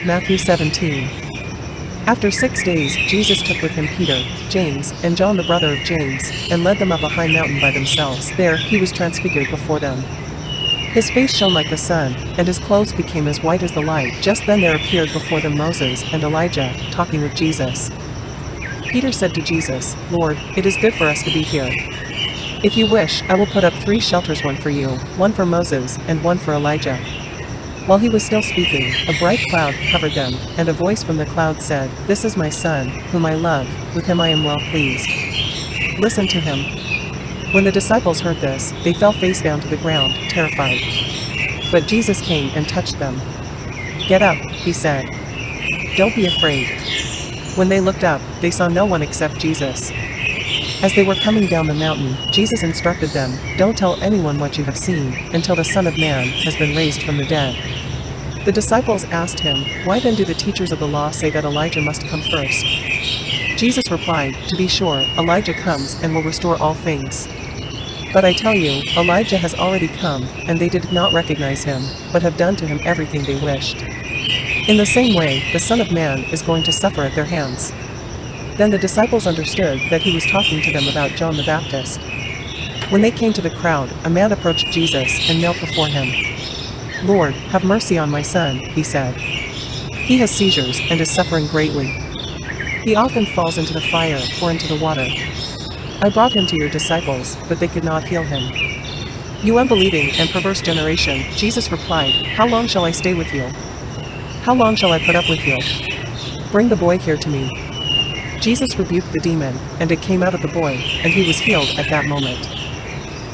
Matthew 17. After 6 days, Jesus took with him Peter, James, and John the brother of James, and led them up a high mountain by themselves. There, he was transfigured before them. His face shone like the sun, and his clothes became as white as the light. Just then there appeared before them Moses and Elijah, talking with Jesus. Peter said to Jesus, "Lord, it is good for us to be here. If you wish, I will put up 3 shelters, one for you, one for Moses, and one for Elijah." While he was still speaking, a bright cloud covered them, and a voice from the cloud said, "This is my Son, whom I love, with him I am well pleased. Listen to him." When the disciples heard this, they fell face down to the ground, terrified. But Jesus came and touched them. "Get up," he said. "Don't be afraid." When they looked up, they saw no one except Jesus. As they were coming down the mountain, Jesus instructed them, "Don't tell anyone what you have seen, until the Son of Man has been raised from the dead." The disciples asked him, "Why then do the teachers of the law say that Elijah must come first?" Jesus replied, "To be sure, Elijah comes and will restore all things. But I tell you, Elijah has already come, and they did not recognize him, but have done to him everything they wished. In the same way, the Son of Man is going to suffer at their hands." Then the disciples understood that he was talking to them about John the Baptist. When they came to the crowd, a man approached Jesus and knelt before him. "Lord, have mercy on my son," he said. "He has seizures and is suffering greatly. He often falls into the fire or into the water. I brought him to your disciples, but they could not heal him." "You unbelieving and perverse generation," Jesus replied, "how long shall I stay with you? How long shall I put up with you? Bring the boy here to me." Jesus rebuked the demon, and it came out of the boy, and he was healed at that moment.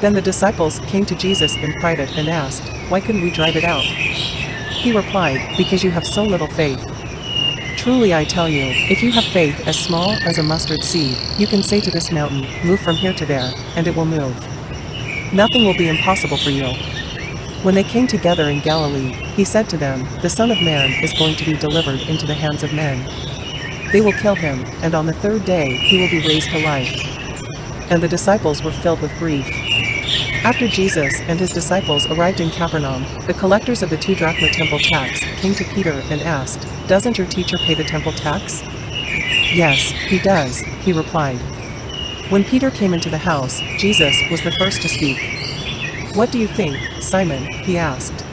Then the disciples came to Jesus in private and asked, "Why couldn't we drive it out?" He replied, "Because you have so little faith. Truly I tell you, if you have faith as small as a mustard seed, you can say to this mountain, 'Move from here to there,' and it will move. Nothing will be impossible for you." When they came together in Galilee, he said to them, "The Son of Man is going to be delivered into the hands of men. They will kill him, and on the 3rd day he will be raised to life." And the disciples were filled with grief. After Jesus and his disciples arrived in Capernaum, the collectors of the 2 drachma temple tax came to Peter and asked, "Doesn't your teacher pay the temple tax?" "Yes, he does," he replied. When Peter came into the house, Jesus was the first to speak. "What do you think, Simon?" he asked.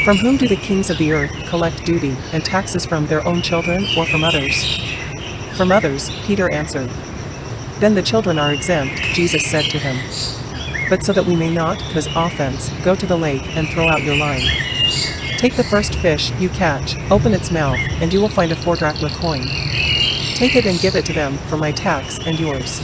"From whom do the kings of the earth collect duty and taxes, from their own children or from others?" "From others," Peter answered. "Then the children are exempt," Jesus said to him. "But so that we may not cause offense, go to the lake and throw out your line. Take the first fish you catch, open its mouth, and you will find a 4 drachma coin. Take it and give it to them for my tax and yours."